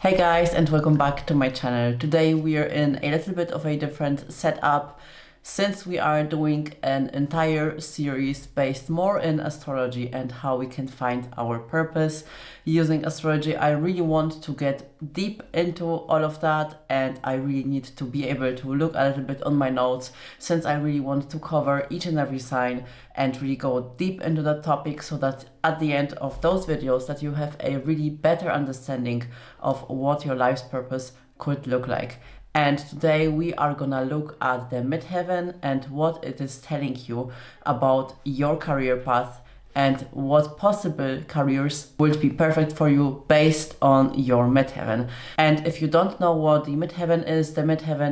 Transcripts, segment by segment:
Hey guys, and welcome back to my channel. Today we are in a little bit of a different setup since we are doing an entire series based more in astrology and how we can find our purpose using astrology. I really want to get deep into all of that, and I really need to be able to look a little bit on my notes since I really want to cover each and every sign and really go deep into that topic so that at the end of those videos that you have a really better understanding of what your life's purpose could look like. And today we are gonna look at the midheaven and what it is telling you about your career path and what possible careers would be perfect for you based on your midheaven. And if you don't know what the midheaven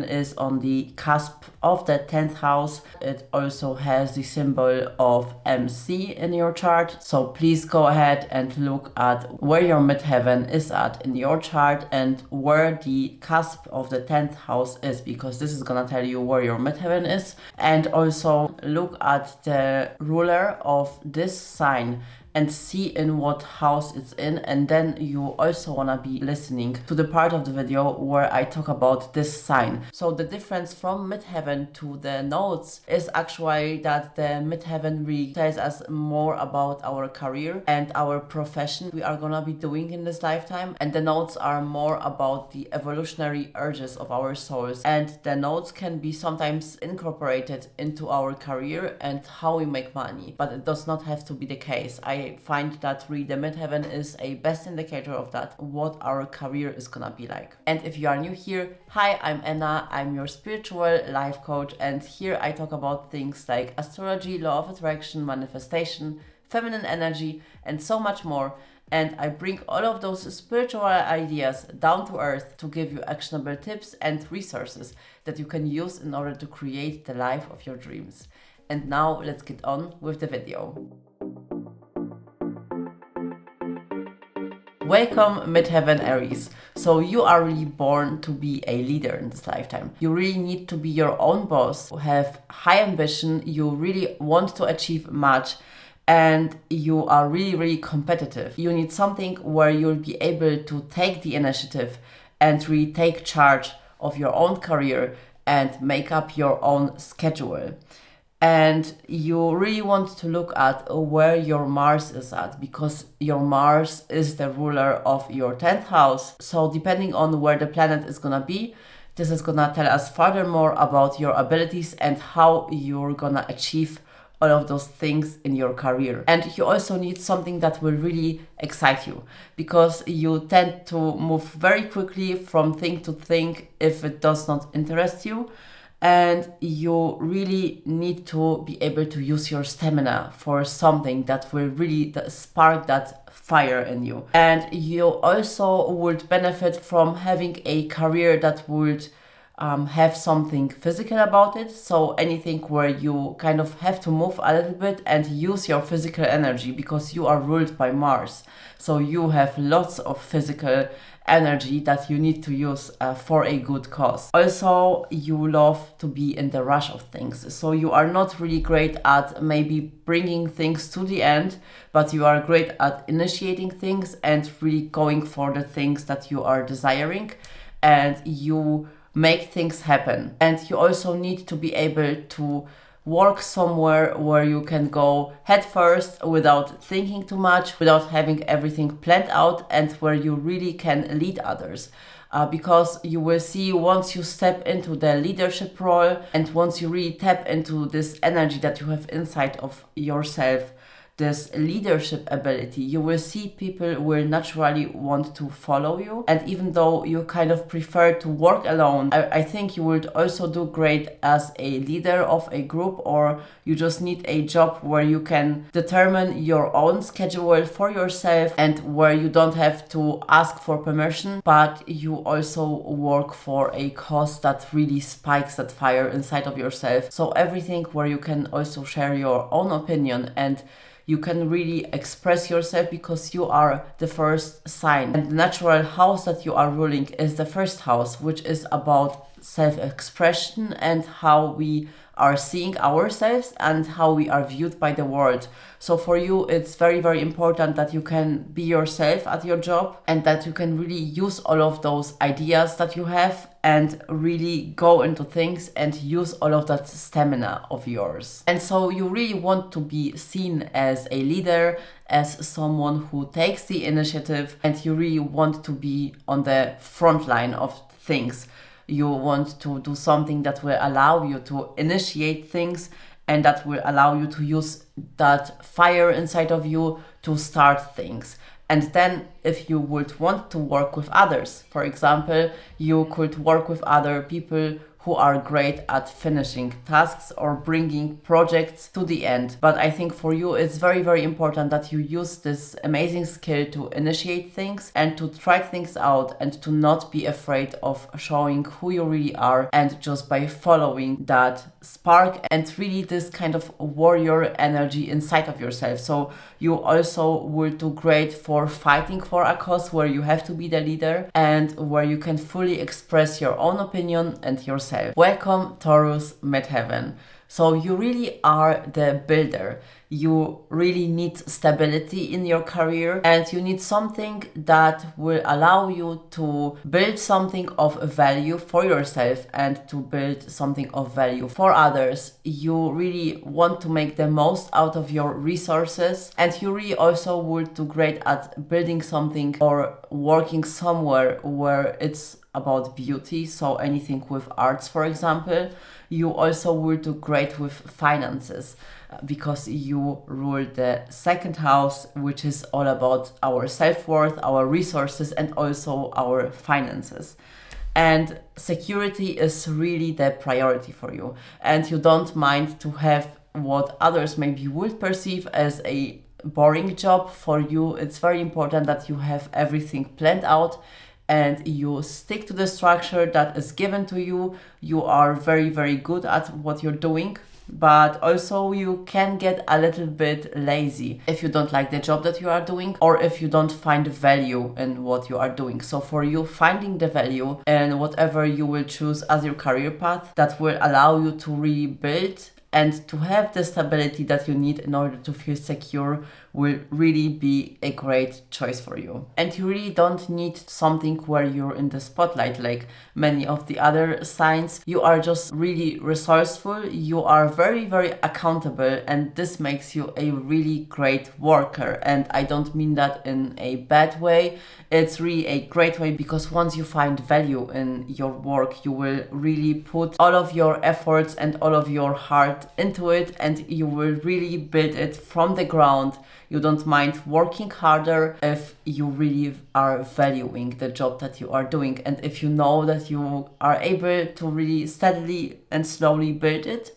is on the cusp of the 10th house. It also has the symbol of MC in your chart. So please go ahead and look at where your midheaven is at in your chart and where the cusp of the 10th house is, because this is gonna tell you where your midheaven is. And also look at the ruler of this sign and see in what house it's in, and then you also want to be listening to the part of the video where I talk about this sign. So the difference from midheaven to the nodes is actually that the midheaven really tells us more about our career and our profession we are gonna be doing in this lifetime, and the nodes are more about the evolutionary urges of our souls, and the nodes can be sometimes incorporated into our career and how we make money, but it does not have to be the case. I find that really the midheaven is a best indicator of that, what our career is gonna be like. And if you are new here, hi, I'm Anna, I'm your spiritual life coach, and here I talk about things like astrology, law of attraction, manifestation, feminine energy, and so much more. And I bring all of those spiritual ideas down to earth to give you actionable tips and resources that you can use in order to create the life of your dreams. And now let's get on with the video. Welcome midheaven Aries. So you are really born to be a leader in this lifetime. You really need to be your own boss, have high ambition, you really want to achieve much, and you are really competitive. You need something where you'll be able to take the initiative and really take charge of your own career and make up your own schedule. And you really want to look at where your Mars is at, because your Mars is the ruler of your 10th house. So depending on where the planet is gonna be, this is gonna tell us furthermore about your abilities and how you're gonna achieve all of those things in your career. And you also need something that will really excite you, because you tend to move very quickly from thing to thing if it does not interest you. And you really need to be able to use your stamina for something that will really spark that fire in you. And you also would benefit from having a career that would have something physical about it. So anything where you kind of have to move a little bit and use your physical energy, because you are ruled by Mars. So you have lots of physical energy that you need to use for a good cause. Also, you love to be in the rush of things. So you are not really great at maybe bringing things to the end, but you are great at initiating things and really going for the things that you are desiring, and you make things happen. And you also need to be able to work somewhere where you can go head first without thinking too much, without having everything planned out, and where you really can lead others. Because you will see, once you step into the leadership role and once you really tap into this energy that you have inside of yourself, this leadership ability, you will see people will naturally want to follow you. And even though you kind of prefer to work alone, I think you would also do great as a leader of a group, or you just need a job where you can determine your own schedule for yourself and where you don't have to ask for permission, but you also work for a cause that really spikes that fire inside of yourself. So everything where you can also share your own opinion and you can really express yourself, because you are the first sign. And the natural house that you are ruling is the first house, which is about self-expression and how we are seeing ourselves and how we are viewed by the world. So for you, it's very, very important that you can be yourself at your job and that you can really use all of those ideas that you have and really go into things and use all of that stamina of yours. And so you really want to be seen as a leader, as someone who takes the initiative, and you really want to be on the front line of things. You want to do something that will allow you to initiate things and that will allow you to use that fire inside of you to start things. And then if you would want to work with others, for example, you could work with other people who are great at finishing tasks or bringing projects to the end. But I think for you, it's very, very important that you use this amazing skill to initiate things and to try things out and to not be afraid of showing who you really are, and just by following that spark and really this kind of warrior energy inside of yourself. So you also will do great for fighting for a cause where you have to be the leader and where you can fully express your own opinion and yourself. Welcome, Taurus Midheaven. So you really are the builder. You really need stability in your career and you need something that will allow you to build something of value for yourself and to build something of value for others. You really want to make the most out of your resources, and you really also will do great at building something or working somewhere where it's about beauty, so anything with arts, for example. You also will do great with finances because you rule the second house, which is all about our self-worth, our resources, and also our finances. And security is really the priority for you, and you don't mind to have what others maybe would perceive as a boring job. For you, it's very important that you have everything planned out and you stick to the structure that is given to you. You are very, very good at what you're doing, but also you can get a little bit lazy if you don't like the job that you are doing or if you don't find value in what you are doing. So for you, finding the value in whatever you will choose as your career path that will allow you to rebuild and to have the stability that you need in order to feel secure will really be a great choice for you. And you really don't need something where you're in the spotlight like many of the other signs. You are just really resourceful, you are very, very accountable, and this makes you a really great worker. And I don't mean that in a bad way. It's really a great way, because once you find value in your work, you will really put all of your efforts and all of your heart into it, and you will really build it from the ground. You don't mind working harder if you really are valuing the job that you are doing, and if you know that you are able to really steadily and slowly build it,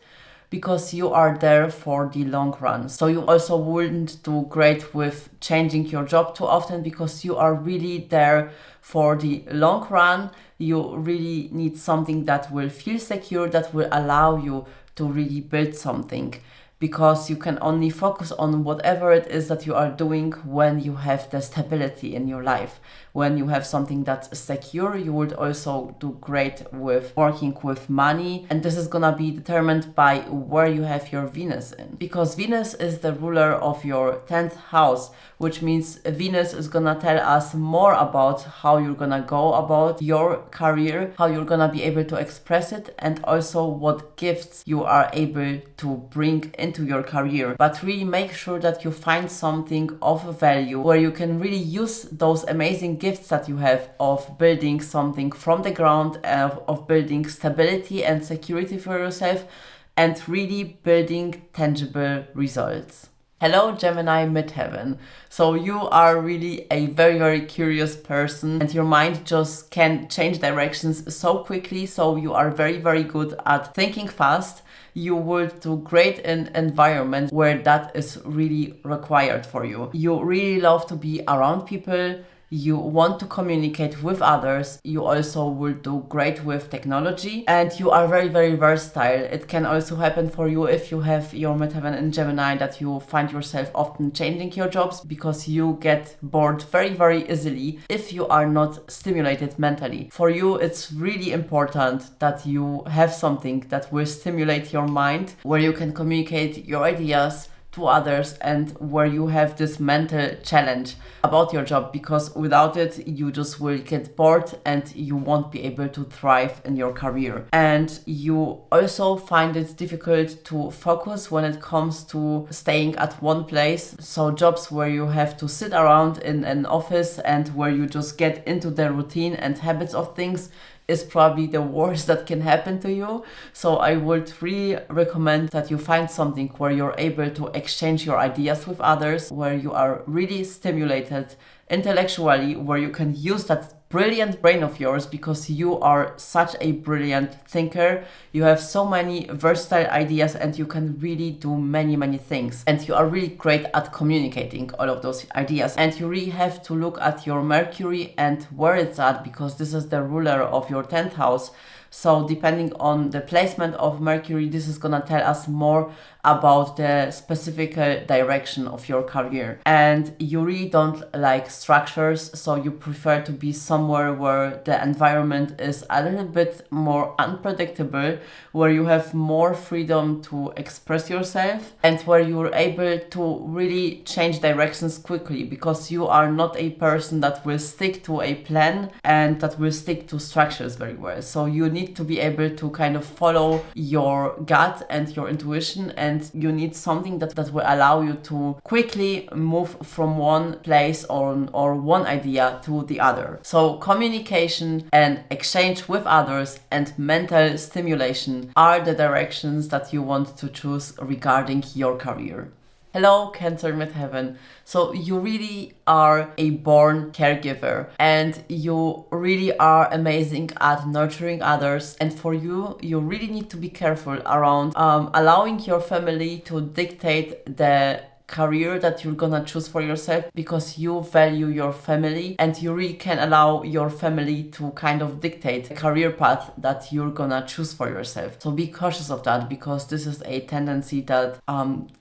because you are there for the long run. So you also wouldn't do great with changing your job too often, because you are really there for the long run. You really need something that will feel secure, that will allow you to really build something, because you can only focus on whatever it is that you are doing when you have the stability in your life. When you have something that's secure, you would also do great with working with money, and this is gonna be determined by where you have your Venus in, because Venus is the ruler of your 10th house, which means Venus is gonna tell us more about how you're gonna go about your career, how you're gonna be able to express it, and also what gifts you are able to bring into your career. But really make sure that you find something of value where you can really use those amazing gifts that you have of building something from the ground, of building stability and security for yourself, and really building tangible results. Hello, Gemini Midheaven. So you are really a very, very curious person, and your mind just can change directions so quickly. So you are very, very good at thinking fast. You will do great in environments where that is really required for you. You really love to be around people. you want to communicate with others, you also will do great with technology, and you are very, very versatile. It can also happen for you if you have your midheaven in Gemini that you find yourself often changing your jobs because you get bored very, very easily if you are not stimulated mentally. For you, it's really important that you have something that will stimulate your mind, where you can communicate your ideas to others and where you have this mental challenge about your job, because without it you just will get bored and you won't be able to thrive in your career. And you also find it difficult to focus when it comes to staying at one place. So jobs where you have to sit around in an office and where you just get into the routine and habits of things is probably the worst that can happen to you. So I would really recommend that you find something where you're able to exchange your ideas with others, where you are really stimulated intellectually, where you can use that brilliant brain of yours, because you are such a brilliant thinker. You have so many versatile ideas and you can really do many, many things. And you are really great at communicating all of those ideas. And you really have to look at your Mercury and where it's at, because this is the ruler of your 10th house. So depending on the placement of Mercury, this is gonna tell us more about the specific direction of your career. And you really don't like structures, so you prefer to be somewhere where the environment is a little bit more unpredictable, where you have more freedom to express yourself and where you're able to really change directions quickly, because you are not a person that will stick to a plan and that will stick to structures very well. So you need to be able to kind of follow your gut and your intuition, and you need something that will allow you to quickly move from one place or one idea to the other. So communication and exchange with others and mental stimulation are the directions that you want to choose regarding your career. Hello, Cancer Midheaven. So you really are a born caregiver and you really are amazing at nurturing others. And for you, you really need to be careful around allowing your family to dictate the career that you're gonna choose for yourself, because you value your family and you really can allow your family to kind of dictate the career path that you're gonna choose for yourself. So be cautious of that, because this is a tendency that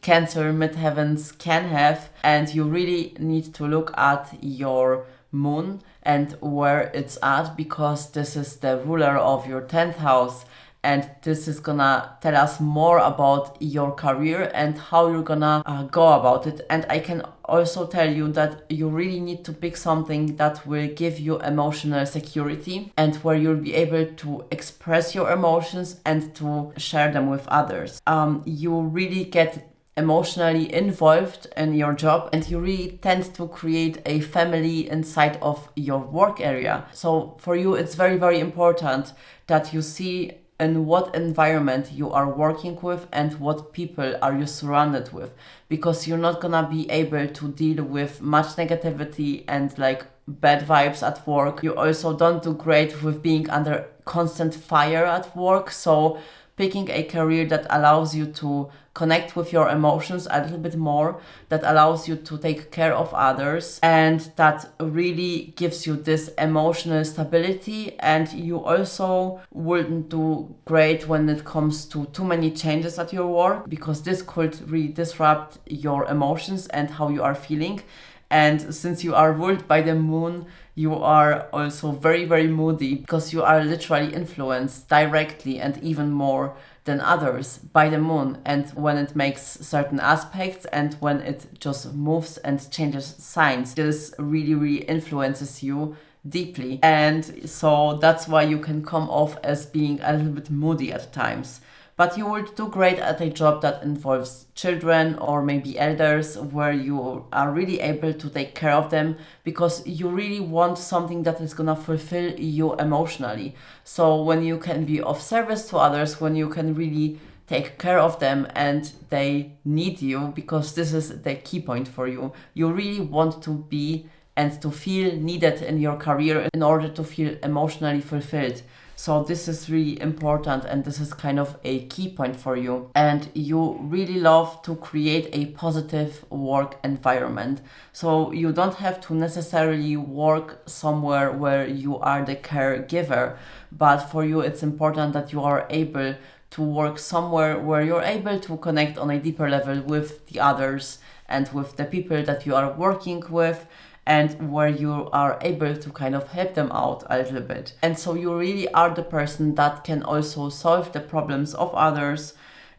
Cancer midheavens can have, and you really need to look at your moon and where it's at, because this is the ruler of your 10th house. And this is gonna tell us more about your career and how you're gonna go about it. And I can also tell you that you really need to pick something that will give you emotional security and where you'll be able to express your emotions and to share them with others. You really get emotionally involved in your job and you really tend to create a family inside of your work area. So for you, it's very, very important that you see in what environment you are working with and what people are you surrounded with, because you're not gonna be able to deal with much negativity and like bad vibes at work. You also don't do great with being under constant fire at work. So picking a career that allows you to connect with your emotions a little bit more, that allows you to take care of others, and that really gives you this emotional stability. And you also wouldn't do great when it comes to too many changes at your work, because this could really disrupt your emotions and how you are feeling. And since you are ruled by the moon, you are also very, very moody, because you are literally influenced directly and even more than others by the moon. And when it makes certain aspects and when it just moves and changes signs, this really, really influences you deeply. And so that's why you can come off as being a little bit moody at times. But you will do great at a job that involves children or maybe elders, where you are really able to take care of them, because you really want something that is gonna fulfill you emotionally. So when you can be of service to others, when you can really take care of them and they need you, because this is the key point for you. You really want to be and to feel needed in your career in order to feel emotionally fulfilled. So this is really important, and this is kind of a key point for you. And you really love to create a positive work environment. So you don't have to necessarily work somewhere where you are the caregiver, but for you it's important that you are able to work somewhere where you're able to connect on a deeper level with the others and with the people that you are working with, and where you are able to kind of help them out a little bit. And so you really are the person that can also solve the problems of others,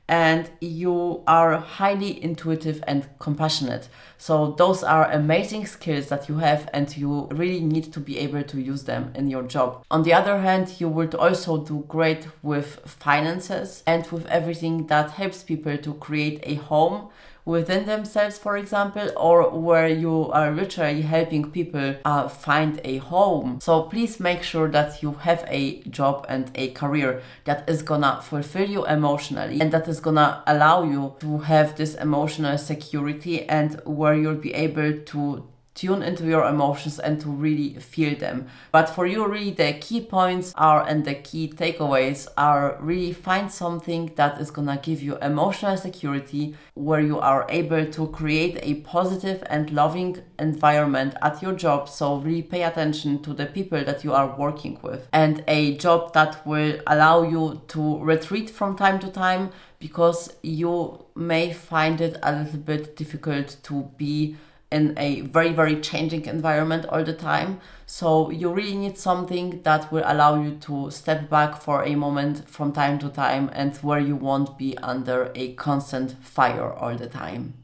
and you are highly intuitive and compassionate. So those are amazing skills that you have, and you really need to be able to use them in your job. On the other hand, you would also do great with finances and with everything that helps people to create a home within themselves, for example, or where you are literally helping people find a home. So please make sure that you have a job and a career that is gonna fulfill you emotionally, and that is gonna allow you to have this emotional security, and where you'll be able to tune into your emotions and to really feel them. But for you, really the key points are, and the key takeaways are, really find something that is gonna give you emotional security, where you are able to create a positive and loving environment at your job. So really pay attention to the people that you are working with, and a job that will allow you to retreat from time to time, because you may find it a little bit difficult to be in a very, very changing environment all the time. So you really need something that will allow you to step back for a moment from time to time, and where you won't be under a constant fire all the time.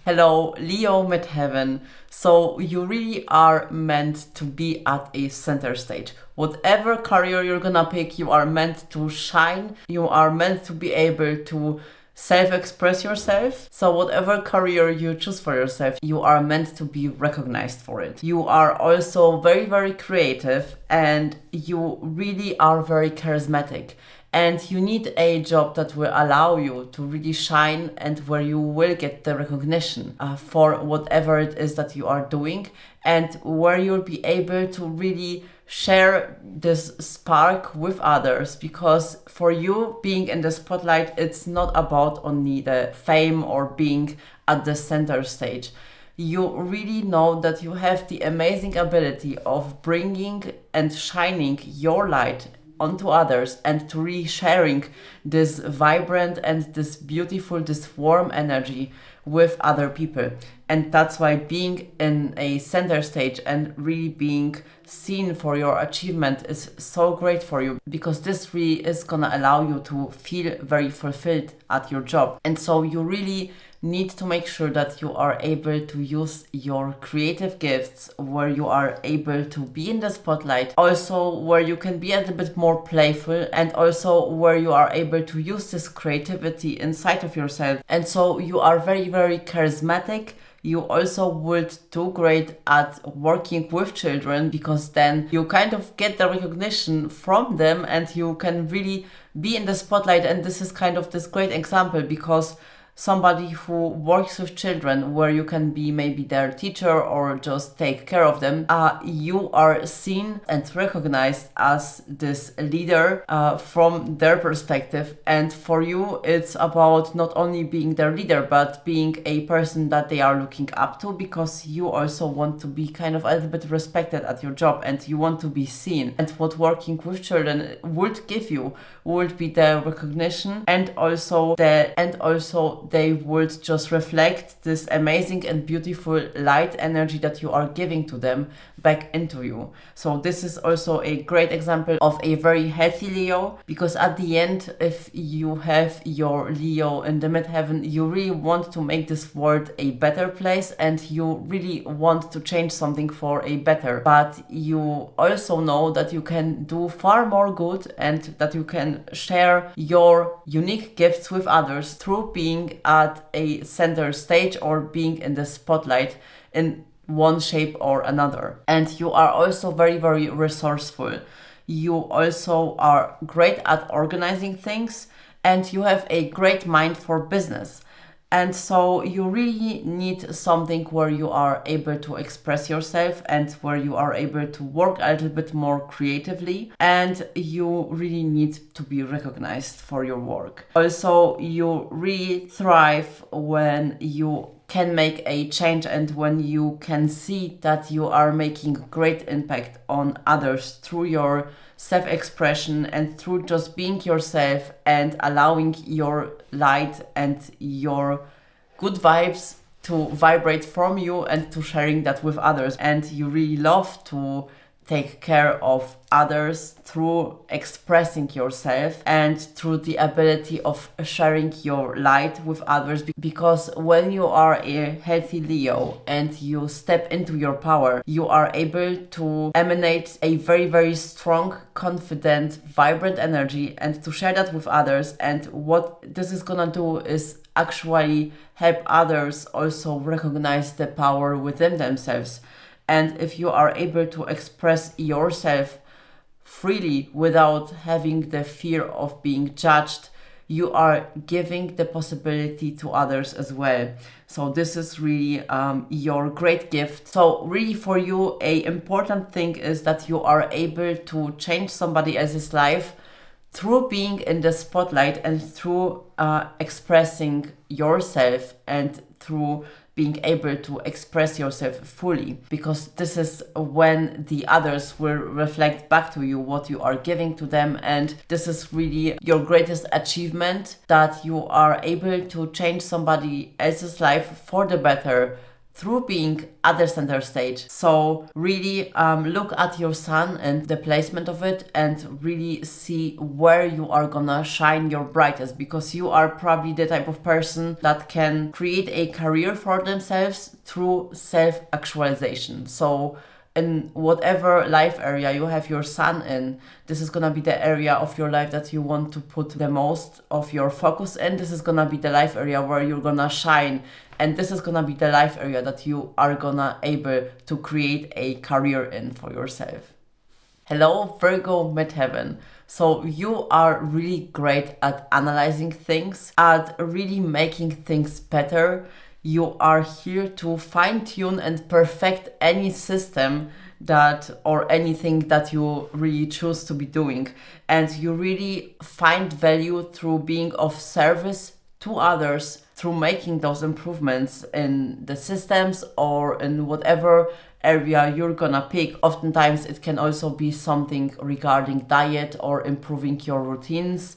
Hello, Leo Midheaven. So you really are meant to be at a center stage. Whatever career you're gonna pick, you are meant to shine. You are meant to be able to self-express yourself. So whatever career you choose for yourself, you are meant to be recognized for it. You are also very, very creative, and you really are very charismatic. And you need a job that will allow you to really shine, and where you will get the recognition for whatever it is that you are doing, and where you'll be able to really share this spark with others. Because for you, being in the spotlight, it's not about only the fame or being at the center stage. You really know that you have the amazing ability of bringing and shining your light onto others, and to really sharing this vibrant and this beautiful, this warm energy with other people. And that's why being in a center stage and really being seen for your achievement is so great for you, because this really is gonna allow you to feel very fulfilled at your job. And so you really need to make sure that you are able to use your creative gifts, where you are able to be in the spotlight, also where you can be a little bit more playful, and also where you are able to use this creativity inside of yourself. And so you are very, very charismatic. You also would do great at working with children, because then you kind of get the recognition from them, and you can really be in the spotlight. And this is kind of this great example, because somebody who works with children, where you can be maybe their teacher or just take care of them, you are seen and recognized as this leader from their perspective. And for you, it's about not only being their leader, but being a person that they are looking up to, because you also want to be kind of a little bit respected at your job, and you want to be seen. And what working with children would give you would be the recognition, and also they would just reflect this amazing and beautiful light energy that you are giving to them back into you. So this is also a great example of a very healthy Leo, because at the end, if you have your Leo in the midheaven, you really want to make this world a better place, and you really want to change something for a better. But you also know that you can do far more good, and that you can share your unique gifts with others through being at a center stage or being in the spotlight in one shape or another. And you are also very, very resourceful. You also are great at organizing things, and you have a great mind for business. And so you really need something where you are able to express yourself and where you are able to work a little bit more creatively, and you really need to be recognized for your work. Also, you really thrive when you can make a change and when you can see that you are making great impact on others through your self-expression and through just being yourself and allowing your light and your good vibes to vibrate from you and to sharing that with others. And you really love to take care of others through expressing yourself and through the ability of sharing your light with others, because when you are a healthy Leo and you step into your power, you are able to emanate a very, very strong, confident, vibrant energy and to share that with others. And what this is gonna do is actually help others also recognize the power within themselves. And if you are able to express yourself freely without having the fear of being judged, you are giving the possibility to others as well. So this is really your great gift. So really for you, a important thing is that you are able to change somebody else's life through being in the spotlight and through expressing yourself and through being able to express yourself fully, because this is when the others will reflect back to you what you are giving to them. And this is really your greatest achievement, that you are able to change somebody else's life for the better through being at the center stage. So really look at your sun and the placement of it and really see where you are gonna shine your brightest, because you are probably the type of person that can create a career for themselves through self-actualization. So in whatever life area you have your sun in, this is gonna be the area of your life that you want to put the most of your focus in. This is gonna be the life area where you're gonna shine, and this is gonna be the life area that you are gonna able to create a career in for yourself. Hello, Virgo Midheaven. So you are really great at analyzing things, at really making things better. You are here to fine-tune and perfect any system that or anything that you really choose to be doing. And you really find value through being of service to others, through making those improvements in the systems or in whatever area you're gonna pick. Oftentimes it can also be something regarding diet or improving your routines,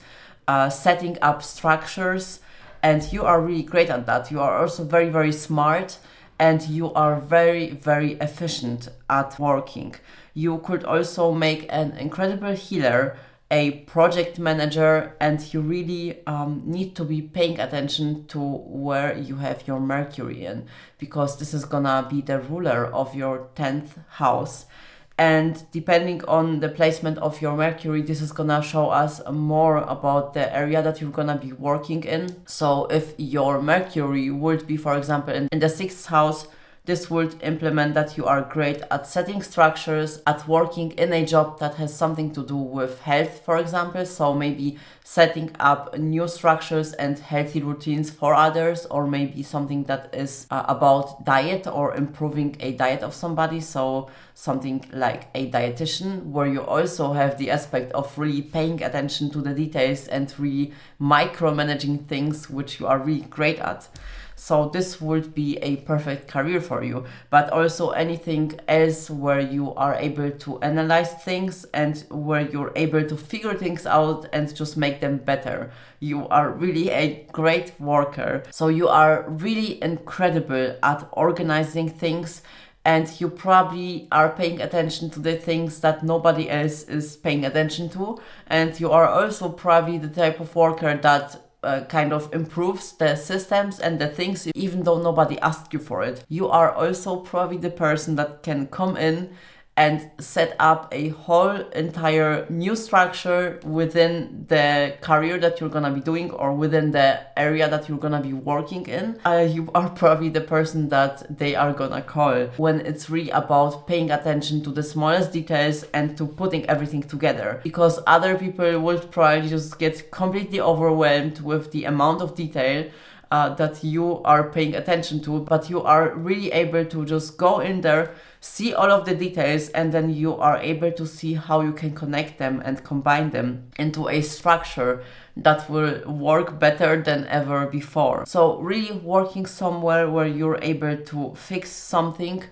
setting up structures. And you are really great at that. You are also very, very smart, and you are very, very efficient at working. You could also make an incredible healer, a project manager, and you really need to be paying attention to where you have your Mercury in, because this is gonna be the ruler of your 10th house. And depending on the placement of your Mercury, this is gonna show us more about the area that you're gonna be working in. So if your Mercury would be, for example, in the 6th house, this would implement that you are great at setting structures, at working in a job that has something to do with health, for example. So maybe setting up new structures and healthy routines for others, or maybe something that is about diet or improving a diet of somebody. So something like a dietitian, where you also have the aspect of really paying attention to the details and really micromanaging things, which you are really great at. So this would be a perfect career for you, but also anything else where you are able to analyze things and where you're able to figure things out and just make them better. You are really a great worker. So you are really incredible at organizing things, and you probably are paying attention to the things that nobody else is paying attention to. And you are also probably the type of worker that kind of improves the systems and the things, even though nobody asked you for it. You are also probably the person that can come in and set up a whole entire new structure within the career that you're gonna be doing or within the area that you're gonna be working in. You are probably the person that they are gonna call when it's really about paying attention to the smallest details and to putting everything together, because other people would probably just get completely overwhelmed with the amount of detail that you are paying attention to, but you are really able to just go in there, see all of the details, and then you are able to see how you can connect them and combine them into a structure that will work better than ever before. So really working somewhere where you're able to fix something,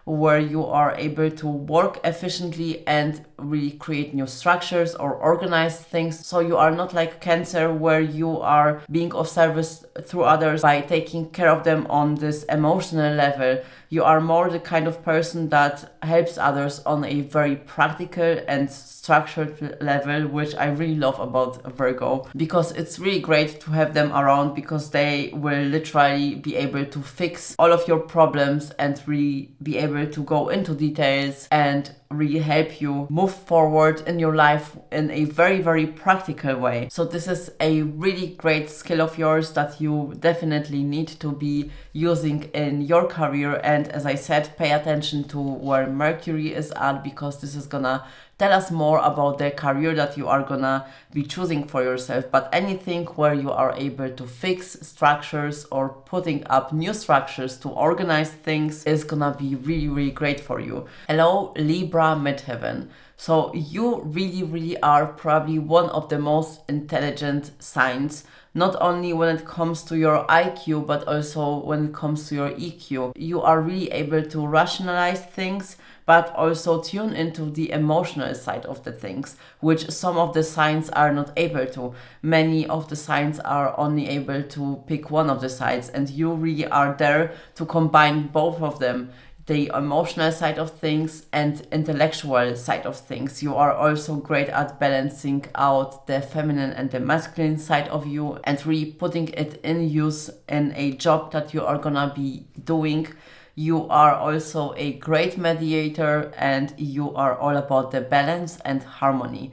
where you are able to work efficiently and really create new structures or organize things. So you are not like Cancer, where you are being of service through others by taking care of them on this emotional level. You are more the kind of person that helps others on a very practical and structured level, which I really love about Virgo, because it's really great to have them around, because they will literally be able to fix all of your problems and really be able to go into details and really help you move forward in your life in a very, very practical way. So this is a really great skill of yours that you definitely need to be using in your career. And as I said, pay attention to where Mercury is at, because this is gonna tell us more about the career that you are gonna be choosing for yourself. But anything where you are able to fix structures or putting up new structures to organize things is gonna be really, really great for you. Hello, Libra Midheaven. So you really are probably one of the most intelligent signs, not only when it comes to your IQ, but also when it comes to your EQ. You are really able to rationalize things, but also tune into the emotional side of the things, which some of the signs are not able to. Many of the signs are only able to pick one of the sides, and you really are there to combine both of them. The emotional side of things and intellectual side of things. You are also great at balancing out the feminine and the masculine side of you and really putting it in use in a job that you are gonna be doing. You are also a great mediator, and you are all about the balance and harmony.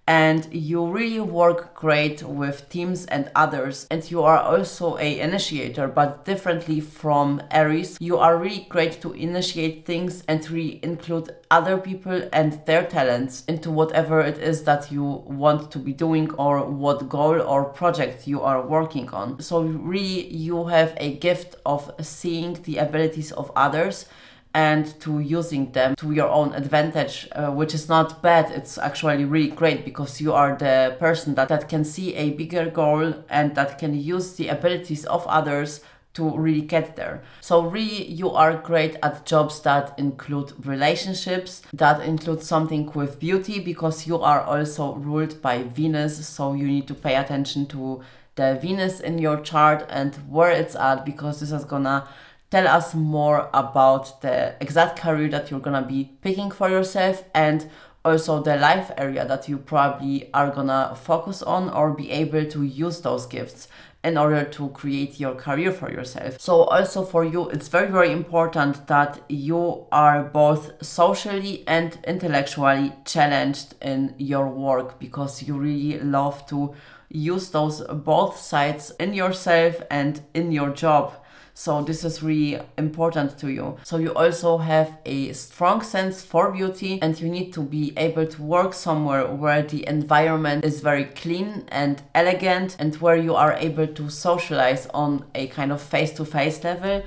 And you really work great with teams and others, and you are also an initiator, but differently from Aries. You are really great to initiate things and really include other people and their talents into whatever it is that you want to be doing, or what goal or project you are working on. So really you have a gift of seeing the abilities of others and to using them to your own advantage, which is not bad. It's actually really great, because you are the person that can see a bigger goal and that can use the abilities of others to really get there. So really you are great at jobs that include relationships, that include something with beauty, because you are also ruled by Venus. So you need to pay attention to the Venus in your chart and where it's at, because this is gonna tell us more about the exact career that you're gonna be picking for yourself, and also the life area that you probably are gonna focus on or be able to use those gifts in order to create your career for yourself. So also for you, it's very, very important that you are both socially and intellectually challenged in your work, because you really love to use those both sides in yourself and in your job. So this is really important to you. So you also have a strong sense for beauty, and you need to be able to work somewhere where the environment is very clean and elegant, and where you are able to socialize on a kind of face-to-face level,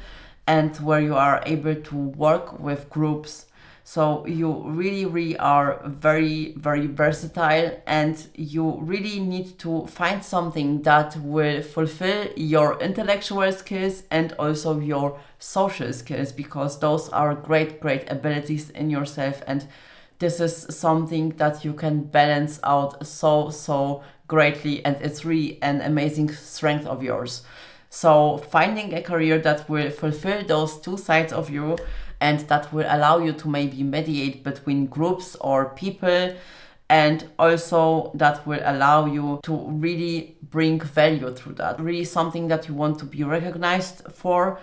and where you are able to work with groups. So you really are very, very versatile, and you really need to find something that will fulfill your intellectual skills and also your social skills, because those are great abilities in yourself, and this is something that you can balance out so greatly, and it's really an amazing strength of yours. So finding a career that will fulfill those two sides of you, and that will allow you to maybe mediate between groups or people, and also that will allow you to really bring value through that. Really something that you want to be recognized for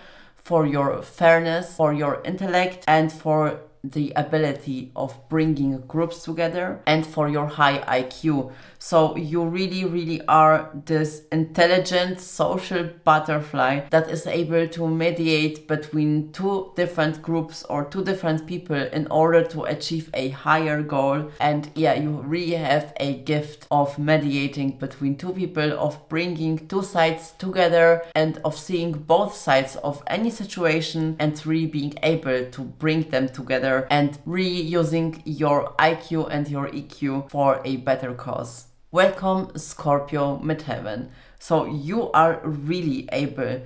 your fairness, for your intellect, and for the ability of bringing groups together and for your high IQ. So you really are this intelligent social butterfly that is able to mediate between two different groups or two different people in order to achieve a higher goal. And yeah, you really have a gift of mediating between two people, of bringing two sides together and of seeing both sides of any situation and really being able to bring them together and really using your IQ and your EQ for a better cause. Welcome, Scorpio Midheaven. So you are really able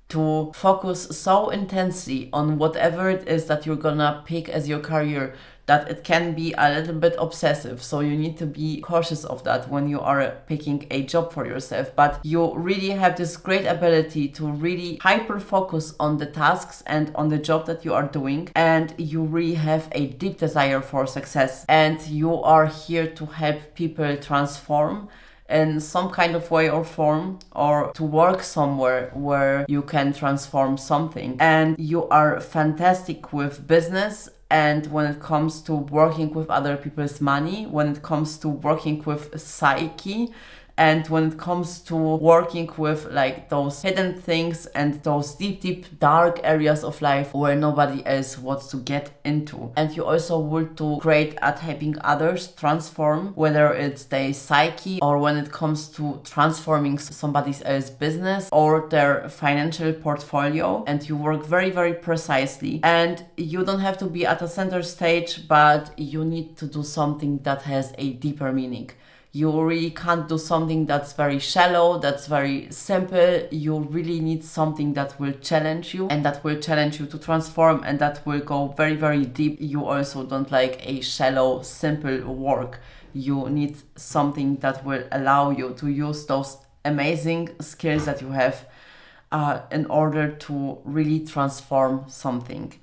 to focus so intensely on whatever it is that you're gonna pick as your career that it can be a little bit obsessive. So you need to be cautious of that when you are picking a job for yourself. But you really have this great ability to really hyper focus on the tasks and on the job that you are doing. And you really have a deep desire for success. And you are here to help people transform in some kind of way or form, or to work somewhere where you can transform something. And you are fantastic with business, and when it comes to working with other people's money, when it comes to working with psyche, and when it comes to working with like those hidden things and those deep dark areas of life where nobody else wants to get into. And you also want to great at helping others transform, whether it's their psyche or when it comes to transforming somebody else's business or their financial portfolio. And you work very precisely, and you don't have to be at a center stage, but you need to do something that has a deeper meaning. You really can't do something that's very shallow, that's very simple. You really need something that will challenge you and that will challenge you to transform and that will go very deep. You also don't like a shallow, simple work. You need something that will allow you to use those amazing skills that you have in order to really transform something.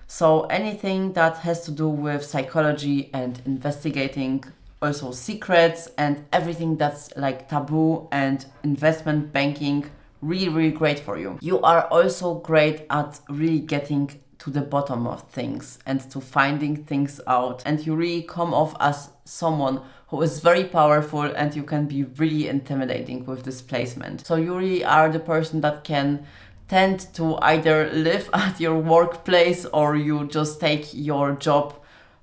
So anything that has to do with psychology and investigating also secrets and everything that's like taboo and investment banking, really great for you. You are also great at really getting to the bottom of things and to finding things out, and you really come off as someone who is very powerful, and you can be really intimidating with this placement. So you really are the person that can tend to either live at your workplace or you just take your job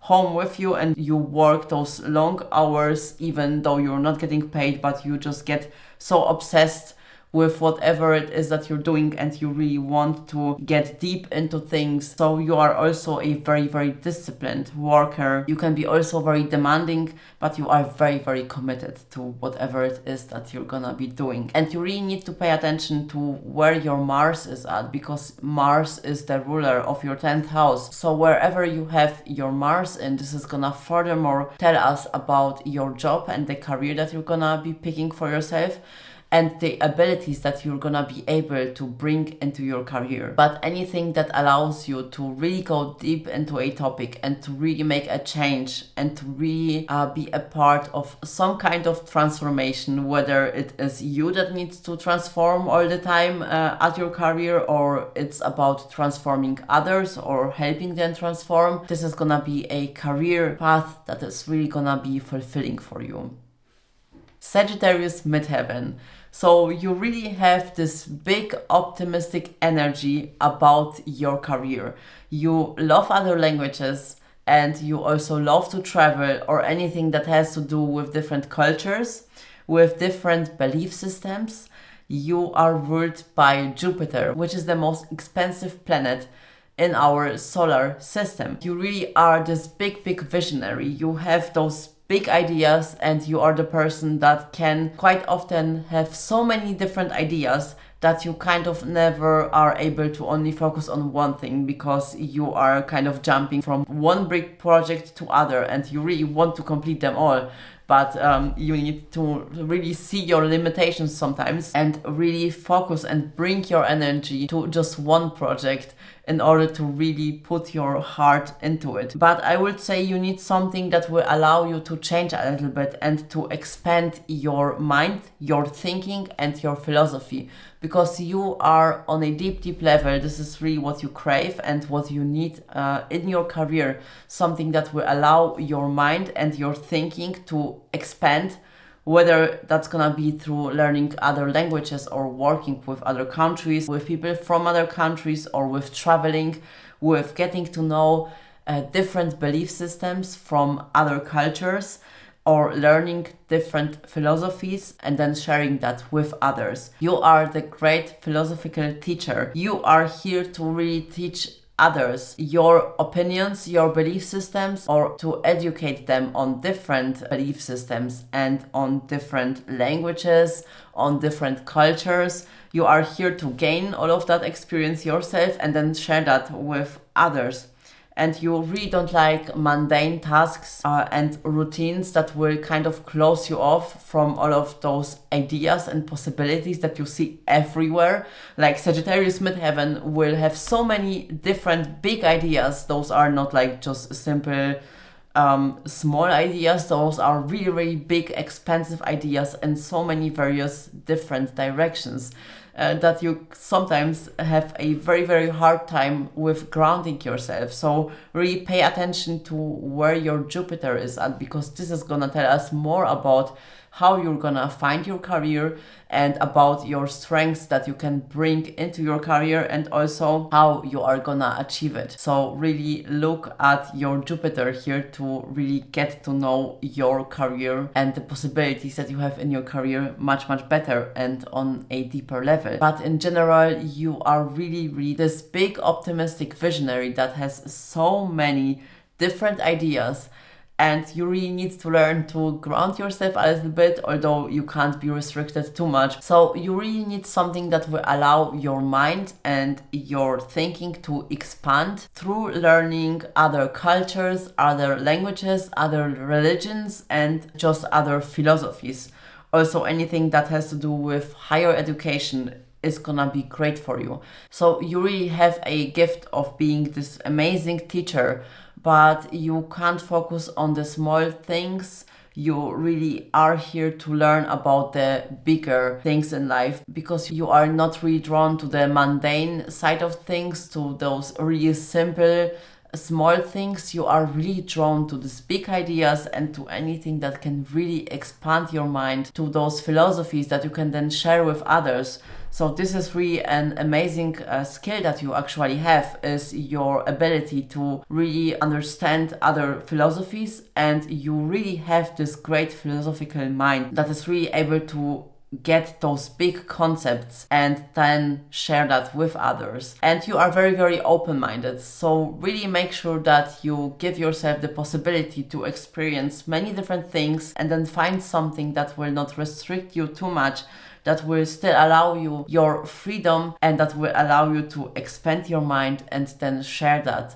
home with you and you work those long hours even though you're not getting paid, but you just get so obsessed with whatever it is that you're doing and you really want to get deep into things. So you are also a very disciplined worker. You can be also very demanding, but you are very committed to whatever it is that you're gonna be doing. And you really need to pay attention to where your Mars is at, because Mars is the ruler of your 10th house. So wherever you have your Mars in, this is gonna furthermore tell us about your job and the career that you're gonna be picking for yourself and the abilities that you're gonna be able to bring into your career. But anything that allows you to really go deep into a topic and to really make a change and to really be a part of some kind of transformation, whether it is you that needs to transform all the time at your career, or it's about transforming others or helping them transform, this is gonna be a career path that is really gonna be fulfilling for you. Sagittarius Midheaven. So you really have this big optimistic energy about your career. You love other languages and you also love to travel or anything that has to do with different cultures, with different belief systems. You are ruled by Jupiter, which is the most expensive planet in our solar system. You really are this big visionary. You have those big ideas and you are the person that can quite often have so many different ideas that you kind of never are able to only focus on one thing, because you are kind of jumping from one big project to other and you really want to complete them all. But you need to really see your limitations sometimes and really focus and bring your energy to just one project in order to really put your heart into it. But I would say you need something that will allow you to change a little bit and to expand your mind, your thinking and your philosophy. because you are on a deep level. This is really what you crave and what you need in your career, something that will allow your mind and your thinking to expand, whether that's gonna be through learning other languages or working with other countries, with people from other countries, or with traveling, with getting to know different belief systems from other cultures, or learning different philosophies and then sharing that with others. You are the great philosophical teacher. You are here to really teach others your opinions, your belief systems, or to educate them on different belief systems and on different languages, on different cultures. You are here to gain all of that experience yourself and then share that with others. And you really don't like mundane tasks and routines that will kind of close you off from all of those ideas and possibilities that you see everywhere. Like Sagittarius Midheaven will have so many different big ideas. Those are not like just simple small ideas. Those are really big, expensive ideas in so many various different directions. That you sometimes have a very hard time with grounding yourself. So really pay attention to where your Jupiter is at, because this is gonna tell us more about how you're gonna find your career and about your strengths that you can bring into your career, and also how you are gonna achieve it. So really look at your Jupiter here to really get to know your career and the possibilities that you have in your career much better and on a deeper level. But in general, you are really this big optimistic visionary that has so many different ideas, and you really need to learn to ground yourself a little bit, although you can't be restricted too much. So you really need something that will allow your mind and your thinking to expand through learning other cultures, other languages, other religions, and just other philosophies. Also, anything that has to do with higher education is gonna be great for you. So you really have a gift of being this amazing teacher, but you can't focus on the small things. You really are here to learn about the bigger things in life, because you are not really drawn to the mundane side of things, to those really simple small things. You are really drawn to these big ideas and to anything that can really expand your mind, to those philosophies that you can then share with others. So this is really an amazing skill that you actually have, is your ability to really understand other philosophies, and you really have this great philosophical mind that is really able to get those big concepts and then share that with others. And you are very open-minded, so really make sure that you give yourself the possibility to experience many different things, and then find something that will not restrict you too much, that will still allow you your freedom, and that will allow you to expand your mind and then share that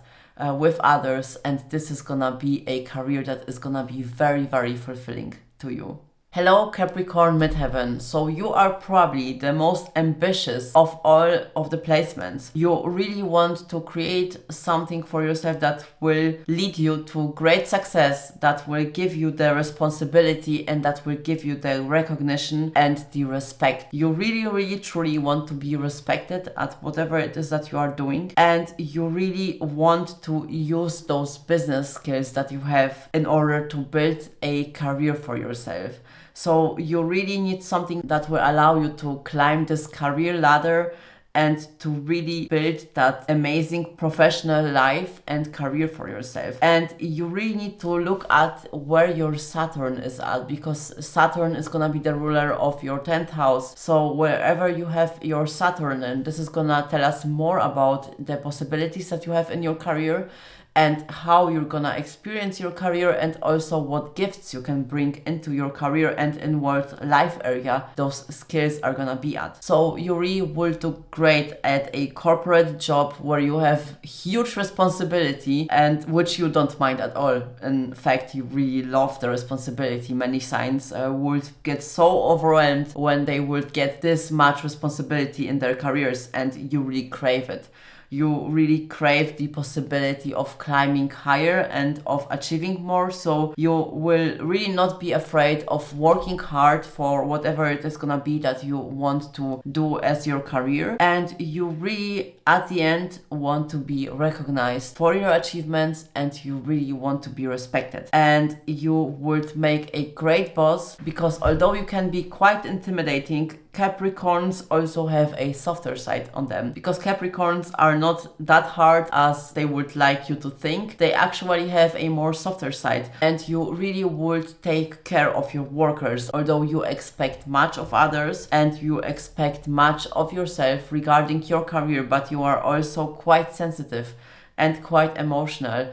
with others. And this is gonna be a career that is gonna be very fulfilling to you. Hello Capricorn Midheaven. So you are probably the most ambitious of all of the placements. You really want to create something for yourself that will lead you to great success, that will give you the responsibility, and that will give you the recognition and the respect. You really truly want to be respected at whatever it is that you are doing, and you really want to use those business skills that you have in order to build a career for yourself. So you really need something that will allow you to climb this career ladder and to really build that amazing professional life and career for yourself. And you really need to look at where your Saturn is at, because Saturn is gonna be the ruler of your 10th house. So wherever you have your Saturn, and this is gonna tell us more about the possibilities that you have in your career, and how you're gonna experience your career, and also what gifts you can bring into your career and in world life area those skills are gonna be at. So you really will do great at a corporate job where you have huge responsibility, and which you don't mind at all. In fact, you really love the responsibility. Many signs would get so overwhelmed when they would get this much responsibility in their careers, and you really crave it. you really crave the possibility of climbing higher and of achieving more. So you will really not be afraid of working hard for whatever it is gonna be that you want to do as your career. And you really, at the end, want to be recognized for your achievements, and you really want to be respected. And you would make a great boss, because although you can be quite intimidating, Capricorns also have a softer side on them, because Capricorns are not that hard as they would like you to think. They actually have a more softer side, and you really would take care of your workers, although you expect much of others and you expect much of yourself regarding your career, but you are also quite sensitive and quite emotional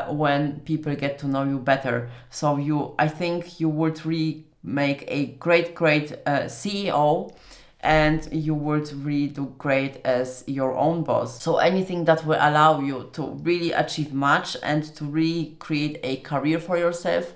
when people get to know you better. So I think you would really make a great CEO, and you would really do great as your own boss. So anything that will allow you to really achieve much and to really create a career for yourself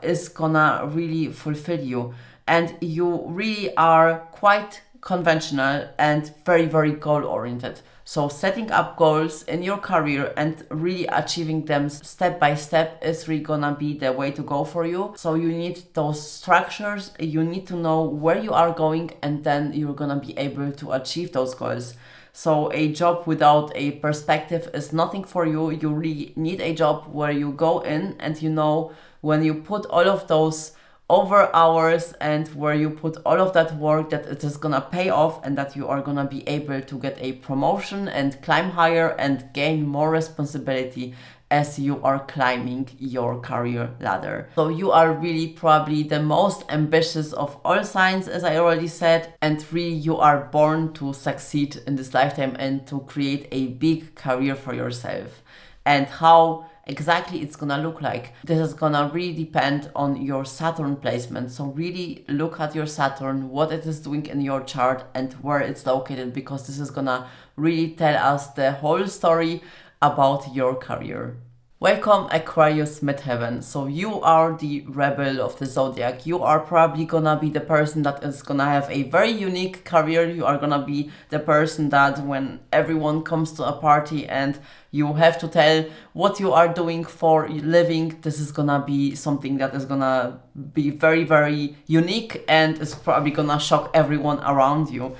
is gonna really fulfill you. And you really are quite conventional and very goal-oriented. So setting up goals in your career and really achieving them step by step is really gonna be the way to go for you. So you need those structures, you need to know where you are going, and then you're gonna be able to achieve those goals. So a job without a perspective is nothing for you. You really need a job where you go in and you know when you put all of those over hours and where you put all of that work, that it is gonna pay off, and that you are gonna be able to get a promotion and climb higher and gain more responsibility as you are climbing your career ladder. So you are really probably the most ambitious of all signs, as I already said, and really you are born to succeed in this lifetime and to create a big career for yourself. And how exactly it's gonna look like, this is gonna really depend on your Saturn placement. So really look at your Saturn, what it is doing in your chart and where it's located, because this is gonna really tell us the whole story about your career. Welcome, Aquarius Midheaven. So you are the rebel of the Zodiac. You are probably gonna be the person that is gonna have a very unique career. You are gonna be the person that when everyone comes to a party and you have to tell what you are doing for a living, this is gonna be something that is gonna be very unique and is probably gonna shock everyone around you.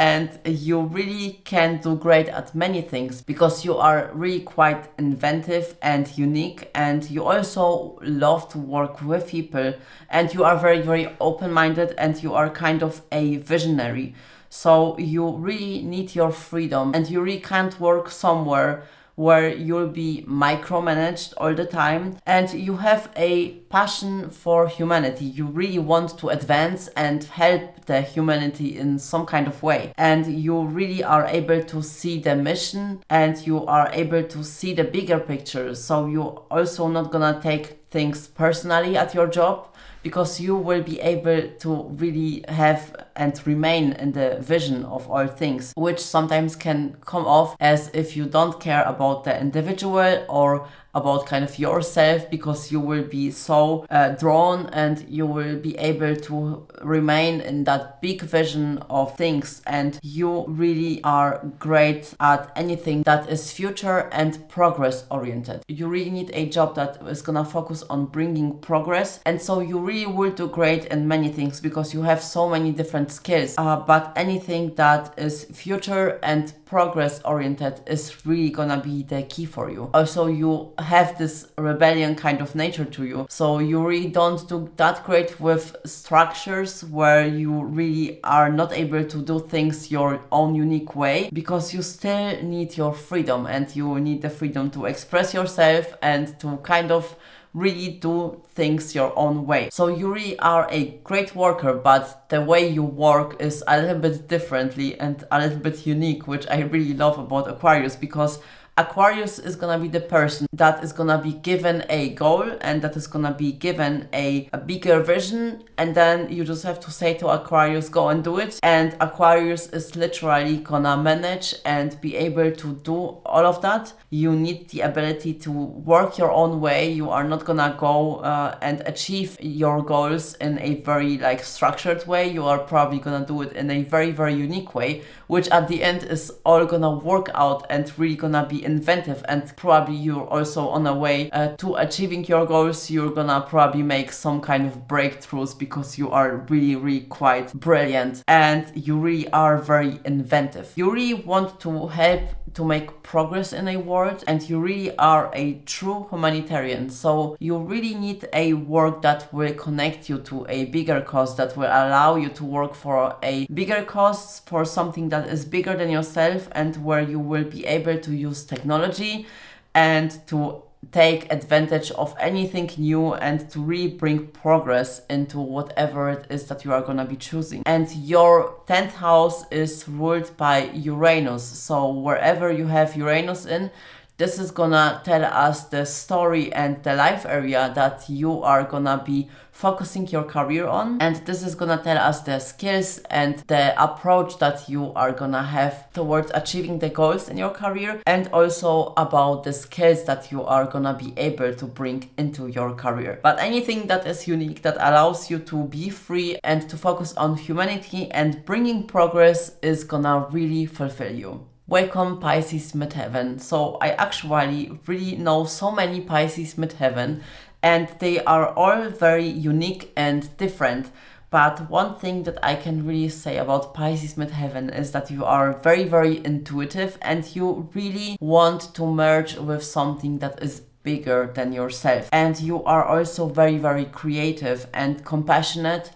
And you really can do great at many things because you are really quite inventive and unique, and you also love to work with people, and you are very open-minded, and you are kind of a visionary. So you really need your freedom, and you really can't work somewhere where you'll be micromanaged all the time, and you have a passion for humanity. You really want to advance and help the humanity in some kind of way, and you really are able to see the mission, and you are able to see the bigger picture. So you're also not gonna take things personally at your job, because you will be able to really have and remain in the vision of all things, which sometimes can come off as if you don't care about the individual or about kind of yourself, because you will be so drawn and you will be able to remain in that big vision of things, and you really are great at anything that is future and progress oriented. You really need a job that is gonna focus on bringing progress, and so you really will do great in many things because you have so many different skills, but anything that is future and progress oriented is really gonna be the key for you. Also, you have this rebellion kind of nature to you, so you really don't do that great with structures where you really are not able to do things your own unique way, because you still need your freedom, and you need the freedom to express yourself and to kind of really do things your own way. So you really are a great worker, but the way you work is a little bit differently and a little bit unique, which I really love about Aquarius, because Aquarius is gonna be the person that is gonna be given a goal and that is gonna be given a bigger vision, and then you just have to say to Aquarius, go and do it. And Aquarius is literally gonna manage and be able to do all of that. You need the ability to work your own way. You are not gonna go and achieve your goals in a very like structured way. You are probably gonna do it in a very, very unique way, which at the end is all gonna work out and really gonna be inventive. And probably you're also on a way to achieving your goals. You're gonna probably make some kind of breakthroughs because you are really, really quite brilliant and you really are very inventive. You really want to help to make progress in a world, and you really are a true humanitarian. So you really need a work that will connect you to a bigger cause, that will allow you to work for a bigger cause, for something that is bigger than yourself, and where you will be able to use technology and to take advantage of anything new and to really bring progress into whatever it is that you are going to be choosing. And your 10th house is ruled by Uranus. So wherever you have Uranus in, this is gonna tell us the story and the life area that you are gonna be focusing your career on. And this is gonna tell us the skills and the approach that you are gonna have towards achieving the goals in your career, and also about the skills that you are gonna be able to bring into your career. But anything that is unique, that allows you to be free and to focus on humanity and bringing progress, is gonna really fulfill you. Welcome Pisces Midheaven. So I actually really know so many Pisces Midheaven, and they are all very unique and different. But one thing that I can really say about Pisces Midheaven is that you are very, very intuitive, and you really want to merge with something that is bigger than yourself. And you are also very, very creative and compassionate.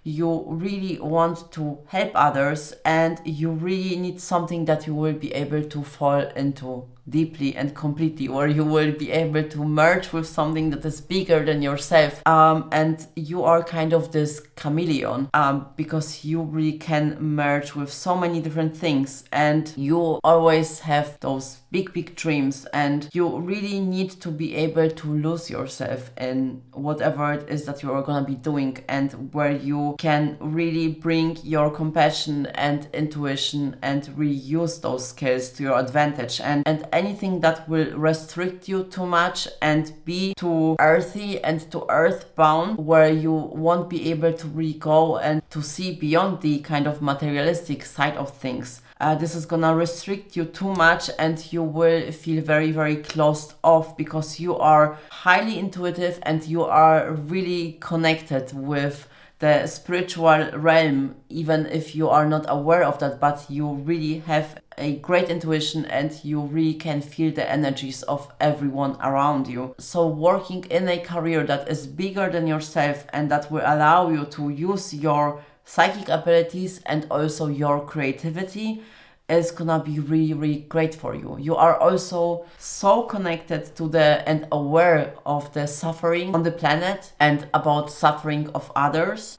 You really want to help others, and you really need something that you will be able to fall into deeply and completely, or you will be able to merge with something that is bigger than yourself. And you are kind of this chameleon, because you really can merge with so many different things, and you always have those big, big dreams, and you really need to be able to lose yourself in whatever it is that you are going to be doing, and where you can really bring your compassion and intuition and really use those skills to your advantage. And anything that will restrict you too much and be too earthy and too earthbound, where you won't be able to really go and to see beyond the kind of materialistic side of things. This is gonna restrict you too much, and you will feel very, very closed off, because you are highly intuitive and you are really connected with the spiritual realm, even if you are not aware of that. But you really have a great intuition, and you really can feel the energies of everyone around you. So working in a career that is bigger than yourself and that will allow you to use your psychic abilities and also your creativity is gonna be really, really great for you. You are also so connected to and aware of the suffering on the planet and about suffering of others,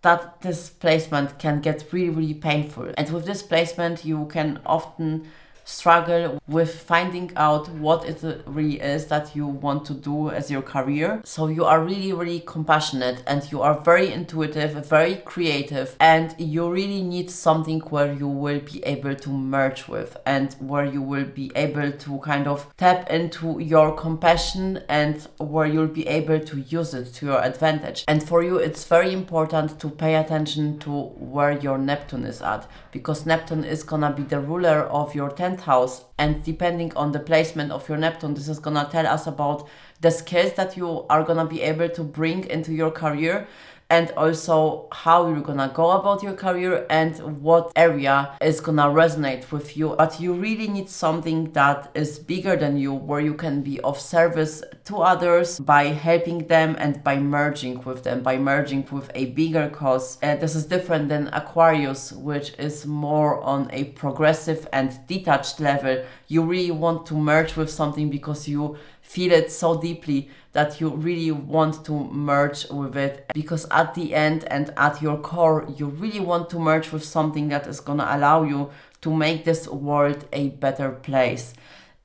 that this placement can get really, really painful. And with this placement, you can often struggle with finding out what it really is that you want to do as your career. So you are really, really compassionate, and you are very intuitive, very creative, and you really need something where you will be able to merge with, and where you will be able to kind of tap into your compassion, and where you'll be able to use it to your advantage. And for you, it's very important to pay attention to where your Neptune is at, because Neptune is gonna be the ruler of your 10th house, and depending on the placement of your Neptune, this is gonna tell us about the skills that you are gonna be able to bring into your career, and also how you're gonna go about your career and what area is gonna resonate with you. But you really need something that is bigger than you, where you can be of service to others by helping them and by merging with them, by merging with a bigger cause. This is different than Aquarius, which is more on a progressive and detached level. You really want to merge with something because you feel it so deeply that you really want to merge with it, because at the end and at your core, you really want to merge with something that is gonna allow you to make this world a better place.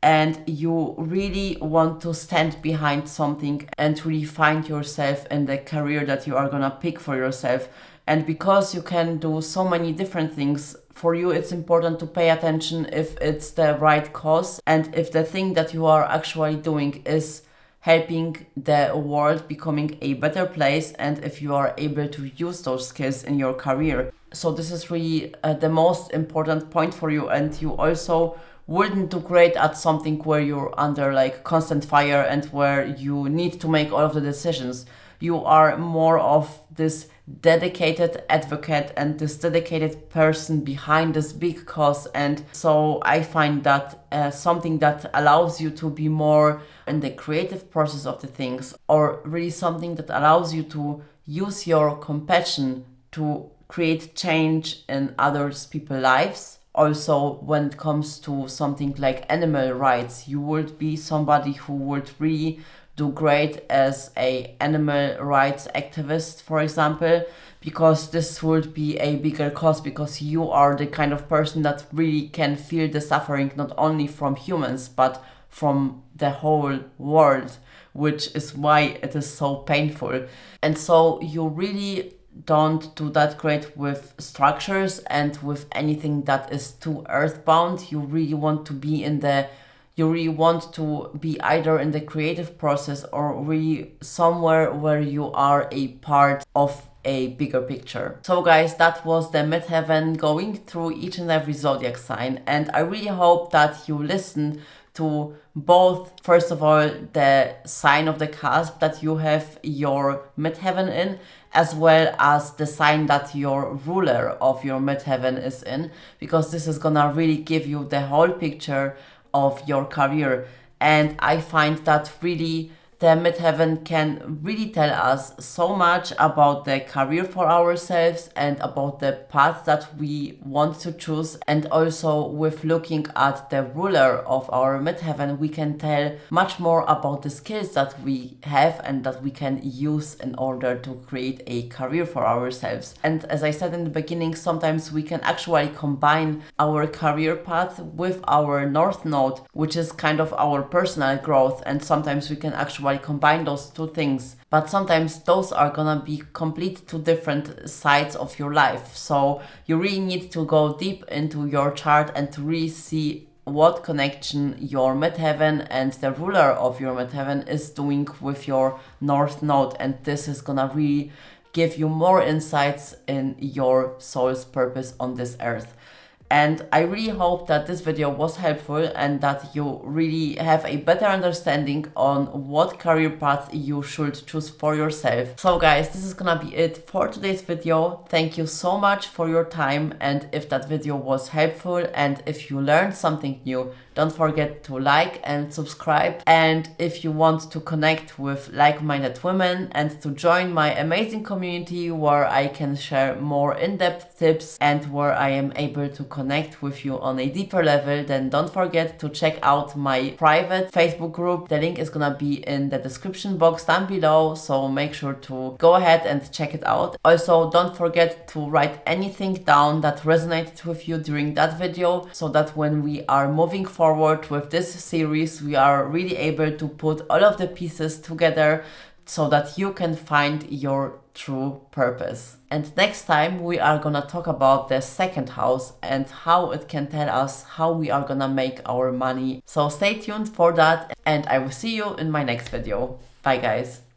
and you really want to stand behind something and really find yourself in the career that you are gonna pick for yourself. And because you can do so many different things, for you it's important to pay attention if it's the right cause and if the thing that you are actually doing is helping the world becoming a better place, and if you are able to use those skills in your career. So this is really the most important point for you, and you also wouldn't do great at something where you're under like constant fire and where you need to make all of the decisions. You are more of this dedicated advocate and this dedicated person behind this big cause, and so I find that something that allows you to be more in the creative process of the things, or really something that allows you to use your compassion to create change in others people's lives. Also, when it comes to something like animal rights, you would be somebody who would really do great as a animal rights activist, for example, because this would be a bigger cause, because you are the kind of person that really can feel the suffering not only from humans but from the whole world, which is why it is so painful. And so you really don't do that great with structures and with anything that is too earthbound. You really want to be either in the creative process or really somewhere where you are a part of a bigger picture. So guys, that was the midheaven going through each and every zodiac sign, and I really hope that you listen to both, first of all, the sign of the cusp that you have your midheaven in, as well as the sign that your ruler of your midheaven is in, because this is gonna really give you the whole picture of your career. And I find that really the midheaven can really tell us so much about the career for ourselves and about the path that we want to choose. And also with looking at the ruler of our midheaven, we can tell much more about the skills that we have and that we can use in order to create a career for ourselves. And as I said in the beginning, sometimes we can actually combine our career path with our north node, which is kind of our personal growth, and sometimes we can actually combine those two things, but sometimes those are gonna be complete two different sides of your life. So you really need to go deep into your chart and to really see what connection your midheaven and the ruler of your midheaven is doing with your north node, and this is gonna really give you more insights in your soul's purpose on this earth. And I really hope that this video was helpful and that you really have a better understanding on what career path you should choose for yourself. So guys, this is gonna be it for today's video. Thank you so much for your time, and if that video was helpful and if you learned something new, don't forget to like and subscribe. And if you want to connect with like-minded women and to join my amazing community where I can share more in-depth tips and where I am able to connect with you on a deeper level, then don't forget to check out my private Facebook group. The link is gonna be in the description box down below, so make sure to go ahead and check it out. Also, don't forget to write anything down that resonated with you during that video, so that when we are moving forward with this series, we are really able to put all of the pieces together so that you can find your true purpose. And next time we are gonna talk about the second house and how it can tell us how we are gonna make our money. So stay tuned for that, and I will see you in my next video. Bye guys.